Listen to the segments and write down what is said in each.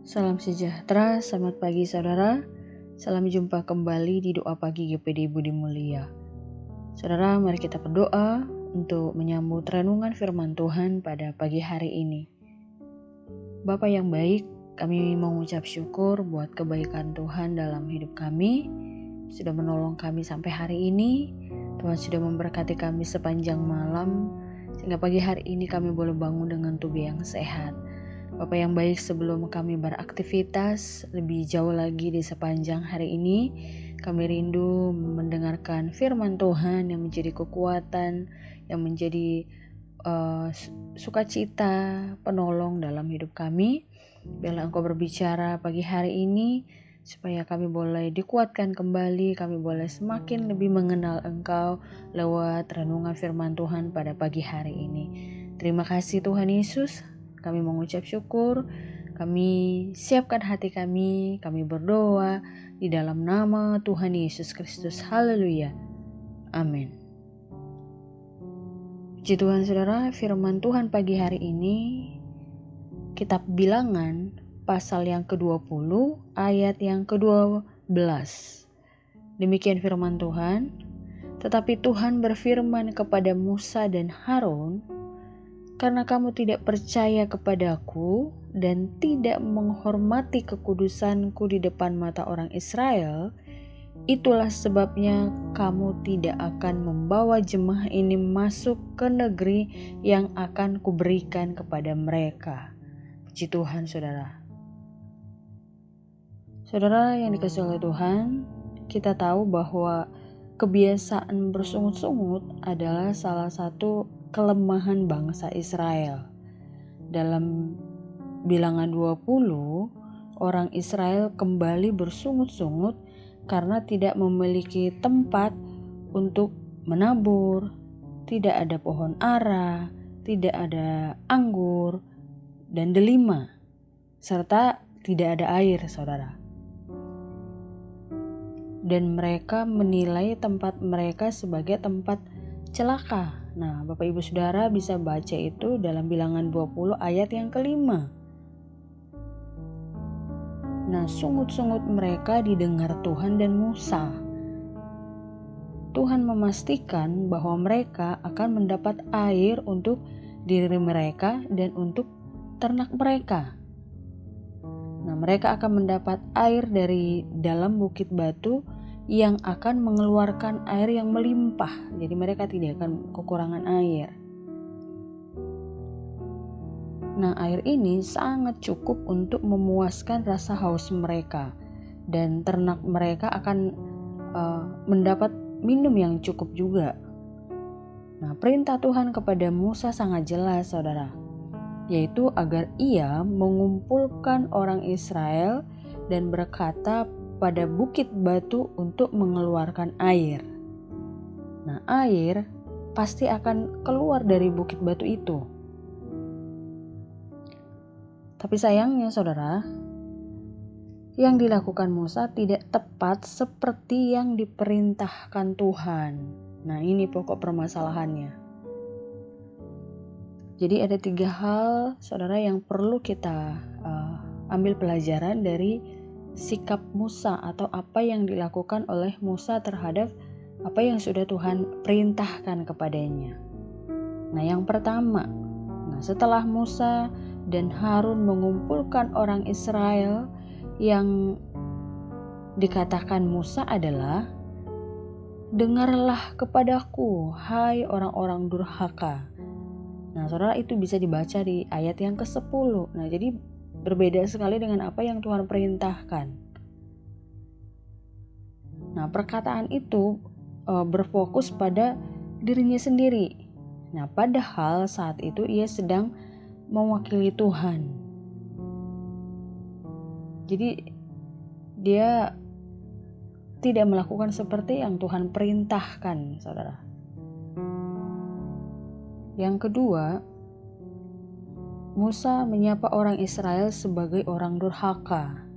Salam sejahtera, selamat pagi saudara. Salam jumpa kembali di doa pagi GPD Budi Mulia. Saudara, mari kita berdoa untuk menyambut renungan firman Tuhan pada pagi hari ini. Bapa yang baik, kami mengucap syukur buat kebaikan Tuhan dalam hidup kami. Sudah menolong kami sampai hari ini. Tuhan sudah memberkati kami sepanjang malam, sehingga pagi hari ini kami boleh bangun dengan tubuh yang sehat. Bapak yang baik, sebelum kami beraktivitas lebih jauh lagi di sepanjang hari ini, kami rindu mendengarkan firman Tuhan yang menjadi kekuatan, yang menjadi sukacita, penolong dalam hidup kami. Biarlah Engkau berbicara pagi hari ini, supaya kami boleh dikuatkan kembali, kami boleh semakin lebih mengenal Engkau lewat renungan firman Tuhan pada pagi hari ini. Terima kasih Tuhan Yesus. Kami mengucap syukur, kami siapkan hati kami berdoa di dalam nama Tuhan Yesus Kristus. Haleluya. Amin. Puji Tuhan saudara, firman Tuhan pagi hari ini, kitab Bilangan pasal yang ke-20 ayat yang ke-12. Demikian firman Tuhan, tetapi Tuhan berfirman kepada Musa dan Harun, karena kamu tidak percaya kepadaku dan tidak menghormati kekudusanku di depan mata orang Israel, itulah sebabnya kamu tidak akan membawa jemaah ini masuk ke negeri yang akan kuberikan kepada mereka. Puji Tuhan saudara. Saudara yang dikasihi oleh Tuhan, kita tahu bahwa kebiasaan bersungut-sungut adalah salah satu kelemahan bangsa Israel. Dalam Bilangan 20, orang Israel kembali bersungut-sungut karena tidak memiliki tempat untuk menabur, tidak ada pohon ara, tidak ada anggur dan delima, serta tidak ada air, saudara. Dan mereka menilai tempat mereka sebagai tempat celaka. Nah, Bapak Ibu Saudara bisa baca itu dalam Bilangan 20 ayat yang ke-5. Nah, sungut-sungut mereka didengar Tuhan dan Musa. Tuhan memastikan bahwa mereka akan mendapat air untuk diri mereka dan untuk ternak mereka. Nah, mereka akan mendapat air dari dalam bukit batu yang akan mengeluarkan air yang melimpah. Jadi mereka tidak akan kekurangan air. Nah, air ini sangat cukup untuk memuaskan rasa haus mereka. Dan ternak mereka akan mendapat minum yang cukup juga. Nah, perintah Tuhan kepada Musa sangat jelas, saudara. Yaitu agar ia mengumpulkan orang Israel dan berkata pada bukit batu untuk mengeluarkan air. Nah, air pasti akan keluar dari bukit batu itu. Tapi sayangnya saudara, yang dilakukan Musa tidak tepat seperti yang diperintahkan Tuhan. Nah, ini pokok permasalahannya. Jadi ada 3 hal saudara yang perlu kita ambil pelajaran dari sikap Musa atau apa yang dilakukan oleh Musa terhadap apa yang sudah Tuhan perintahkan kepadanya. Nah, yang pertama, setelah Musa dan Harun mengumpulkan orang Israel, yang dikatakan Musa adalah, dengarlah kepadaku, hai orang-orang durhaka. Nah, saudara, itu bisa dibaca di ayat yang ke-10. Nah, jadi berbeda sekali dengan apa yang Tuhan perintahkan. Nah, perkataan itu berfokus pada dirinya sendiri. Nah, padahal saat itu ia sedang mewakili Tuhan. Jadi dia tidak melakukan seperti yang Tuhan perintahkan, saudara. Yang kedua, Musa menyapa orang Israel sebagai orang durhaka.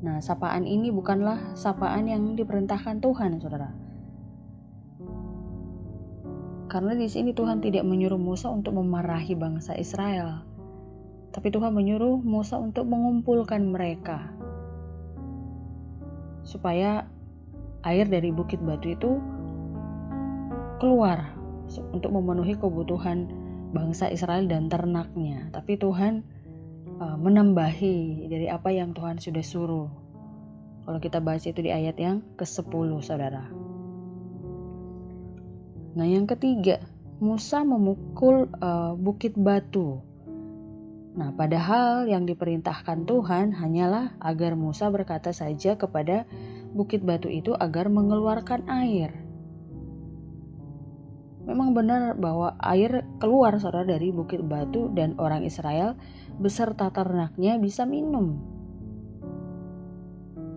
Nah, sapaan ini bukanlah sapaan yang diperintahkan Tuhan, saudara. Karena di sini Tuhan tidak menyuruh Musa untuk memarahi bangsa Israel, Tapi Tuhan menyuruh Musa untuk mengumpulkan mereka supaya air dari bukit batu itu keluar untuk memenuhi kebutuhan bangsa Israel dan ternaknya. Tapi Tuhan menambahi dari apa yang Tuhan sudah suruh. Kalau kita baca itu di ayat yang ke-10, saudara. Nah, yang ketiga, Musa memukul bukit batu. Nah, padahal yang diperintahkan Tuhan hanyalah agar Musa berkata saja kepada bukit batu itu agar mengeluarkan air. Memang benar bahwa air keluar, saudara, dari bukit batu dan orang Israel beserta ternaknya bisa minum.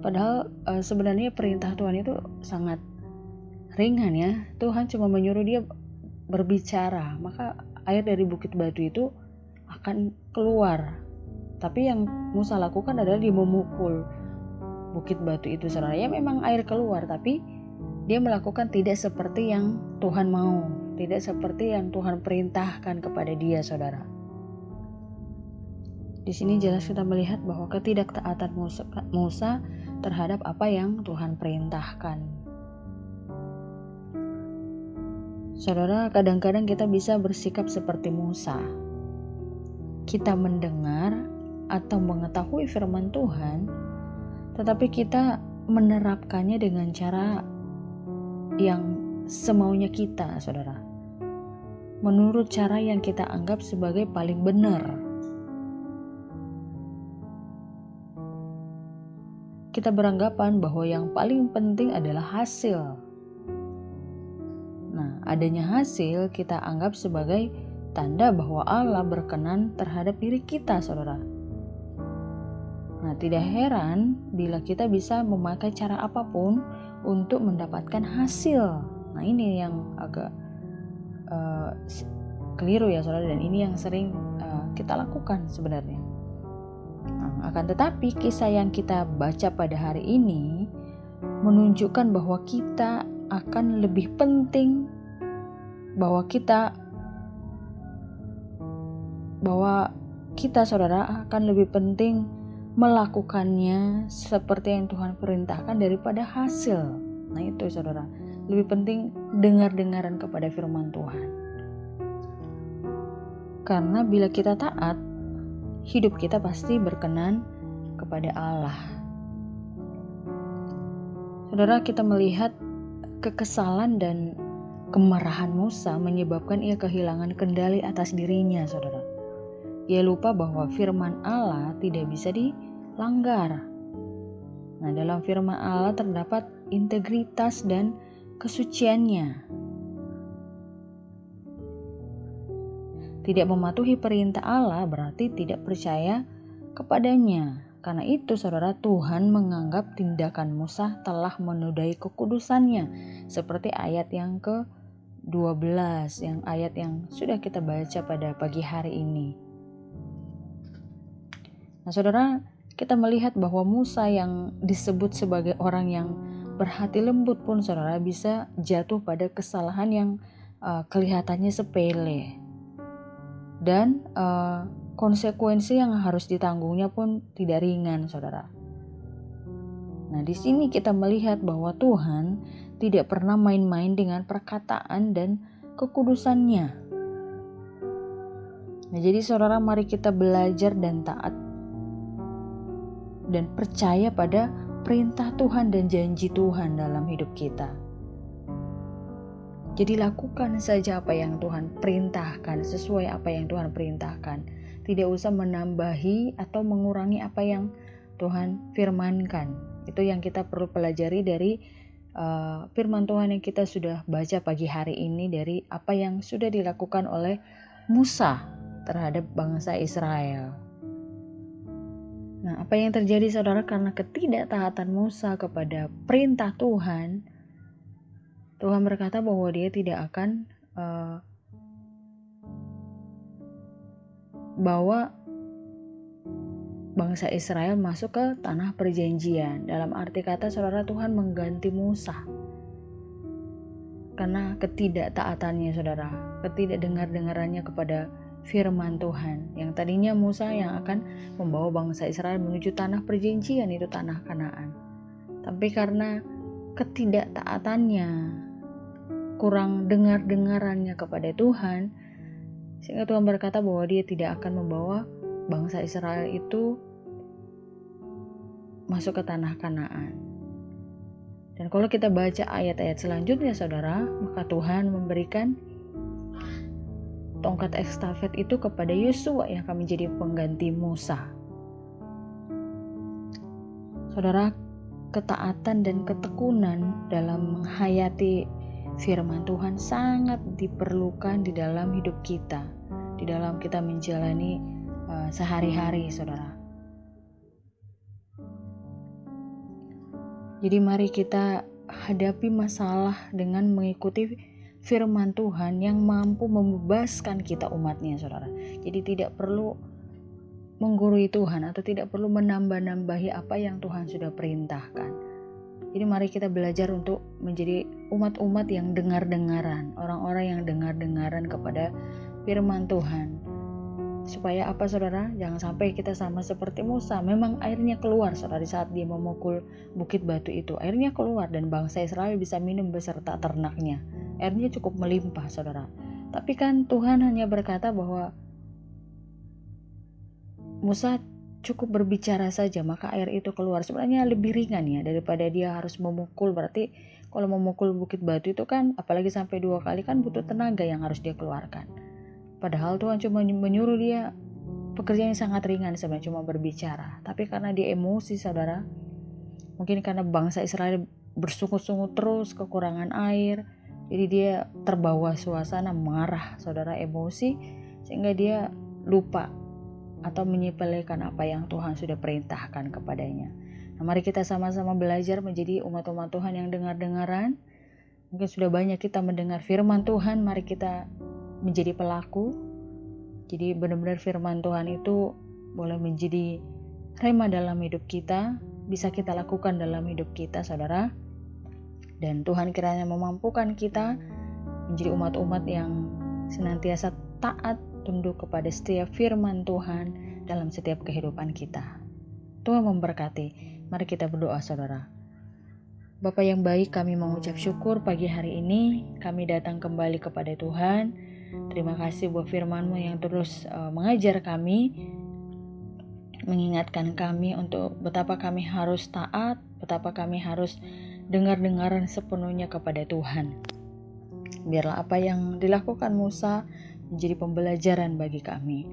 Padahal sebenarnya perintah Tuhan itu sangat ringan ya. Tuhan cuma menyuruh dia berbicara, maka air dari bukit batu itu akan keluar. Tapi yang Musa lakukan adalah dia memukul bukit batu itu, saudara. Ya memang air keluar, tapi dia melakukan tidak seperti yang Tuhan mau, tidak seperti yang Tuhan perintahkan kepada dia, saudara. Di sini jelas kita melihat bahwa ketidaktaatan Musa terhadap apa yang Tuhan perintahkan. Saudara, kadang-kadang kita bisa bersikap seperti Musa. Kita mendengar atau mengetahui firman Tuhan, tetapi kita menerapkannya dengan cara yang semaunya kita, saudara. Menurut cara yang kita anggap sebagai paling benar. Kita beranggapan bahwa yang paling penting adalah hasil. Nah, adanya hasil kita anggap sebagai tanda bahwa Allah berkenan terhadap diri kita, saudara. Nah, tidak heran bila kita bisa memakai cara apapun untuk mendapatkan hasil. Nah, ini yang agak keliru ya, saudara, dan ini yang sering kita lakukan sebenarnya. Nah, akan tetapi kisah yang kita baca pada hari ini menunjukkan bahwa kita akan lebih penting, bahwa kita saudara akan lebih penting melakukannya seperti yang Tuhan perintahkan daripada hasil. Nah itu, saudara, lebih penting dengar-dengaran kepada firman Tuhan. Karena bila kita taat, hidup kita pasti berkenan kepada Allah. Saudara, kita melihat kekesalan dan kemarahan Musa menyebabkan ia kehilangan kendali atas dirinya, saudara. Ia lupa bahwa firman Allah tidak bisa dilanggar. Nah, dalam firman Allah terdapat integritas dan kesuciannya. Tidak mematuhi perintah Allah berarti tidak percaya kepadanya. Karena itu, saudara, Tuhan menganggap tindakan Musa telah menodai kekudusannya. Seperti ayat yang ke-12, ayat yang sudah kita baca pada pagi hari ini. Nah, saudara, kita melihat bahwa Musa yang disebut sebagai orang yang berhati lembut pun, saudara, bisa jatuh pada kesalahan yang kelihatannya sepele. Dan konsekuensi yang harus ditanggungnya pun tidak ringan, saudara. Nah, di sini kita melihat bahwa Tuhan tidak pernah main-main dengan perkataan dan kekudusannya. Nah, jadi saudara, mari kita belajar dan taat dan percaya pada perintah Tuhan dan janji Tuhan dalam hidup kita. Jadi lakukan saja apa yang Tuhan perintahkan, sesuai apa yang Tuhan perintahkan. Tidak usah menambahi atau mengurangi apa yang Tuhan firmankan. Itu yang kita perlu pelajari dari firman Tuhan yang kita sudah baca pagi hari ini, dari apa yang sudah dilakukan oleh Musa terhadap bangsa Israel. Nah, apa yang terjadi, saudara, karena ketidaktaatan Musa kepada perintah Tuhan, Tuhan berkata bahwa dia tidak akan bawa bangsa Israel masuk ke tanah perjanjian. Dalam arti kata, saudara, Tuhan mengganti Musa. Karena ketidaktaatannya, saudara, ketidakdengar-dengarannya kepada firman Tuhan. Yang tadinya Musa yang akan membawa bangsa Israel menuju tanah perjanjian, itu tanah Kanaan. Tapi karena ketidaktaatannya, kurang dengarannya kepada Tuhan, sehingga Tuhan berkata bahwa Dia tidak akan membawa bangsa Israel itu masuk ke tanah Kanaan. Dan kalau kita baca ayat-ayat selanjutnya saudara, maka Tuhan memberikan tongkat estafet itu kepada Yosua yang akan menjadi pengganti Musa. Saudara, ketaatan dan ketekunan dalam menghayati firman Tuhan sangat diperlukan di dalam hidup kita, di dalam kita menjalani sehari-hari, saudara. Jadi mari kita hadapi masalah dengan mengikuti firman Tuhan yang mampu membebaskan kita umatnya, saudara. Jadi tidak perlu menggurui Tuhan atau tidak perlu menambah-nambahi apa yang Tuhan sudah perintahkan. Jadi mari kita belajar untuk menjadi umat-umat yang dengar-dengaran, orang-orang yang dengar-dengaran kepada firman Tuhan. Supaya apa saudara? Jangan sampai kita sama seperti Musa. Memang airnya keluar saudara, di saat dia memukul bukit batu itu. Airnya keluar dan bangsa Israel bisa minum beserta ternaknya. Airnya cukup melimpah saudara. Tapi kan Tuhan hanya berkata bahwa Musa cukup berbicara saja maka air itu keluar. Sebenarnya lebih ringan ya daripada dia harus memukul. Berarti kalau memukul bukit batu itu kan apalagi sampai 2 kali kan butuh tenaga yang harus dia keluarkan. Padahal Tuhan cuma menyuruh dia pekerjaan yang sangat ringan sebenarnya, cuma berbicara. Tapi karena dia emosi saudara, mungkin karena bangsa Israel bersungut-sungut terus kekurangan air, jadi dia terbawa suasana marah saudara, emosi, sehingga dia lupa atau menyepelekan apa yang Tuhan sudah perintahkan kepadanya. Nah, mari kita sama-sama belajar menjadi umat-umat Tuhan yang dengar-dengaran. Mungkin sudah banyak kita mendengar firman Tuhan, mari kita menjadi pelaku. Jadi benar-benar firman Tuhan itu boleh menjadi rema dalam hidup kita, bisa kita lakukan dalam hidup kita saudara. Dan Tuhan kiranya memampukan kita menjadi umat-umat yang senantiasa taat tunduk kepada setiap firman Tuhan dalam setiap kehidupan kita. Tuhan memberkati. Mari kita berdoa saudara. Bapa yang baik, kami mengucap syukur pagi hari ini kami datang kembali kepada Tuhan. Terima kasih buat firman-Mu yang terus mengajar kami, mengingatkan kami untuk betapa kami harus taat, betapa kami harus dengar-dengaran sepenuhnya kepada Tuhan. Biarlah apa yang dilakukan Musa menjadi pembelajaran bagi kami.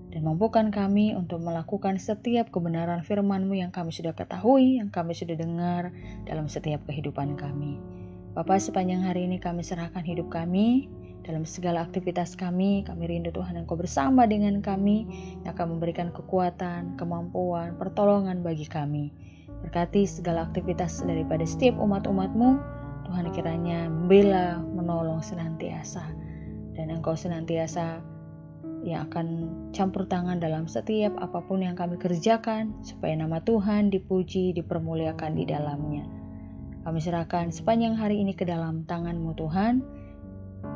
Dan mampukan kami untuk melakukan setiap kebenaran firman-Mu yang kami sudah ketahui, yang kami sudah dengar dalam setiap kehidupan kami. Bapa, sepanjang hari ini kami serahkan hidup kami, dalam segala aktivitas kami rindu Tuhan Engkau bersama dengan kami, yang akan memberikan kekuatan, kemampuan, pertolongan bagi kami. Berkati segala aktivitas daripada setiap umat-umat-Mu, Tuhan kiranya membela, menolong senantiasa. Dan Engkau senantiasa yang akan campur tangan dalam setiap apapun yang kami kerjakan, supaya nama Tuhan dipuji, dipermuliakan di dalamnya. Kami serahkan sepanjang hari ini ke dalam tangan-Mu Tuhan.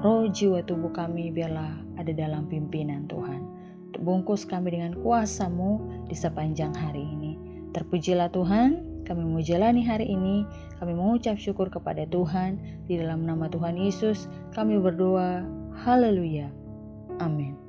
Roh, jiwa, tubuh kami biarlah ada dalam pimpinan Tuhan. Untuk bungkus kami dengan kuasa-Mu di sepanjang hari ini. Terpujilah Tuhan, kami mau jalani hari ini. Kami mengucap syukur kepada Tuhan. Di dalam nama Tuhan Yesus kami berdoa. Haleluya. Amin.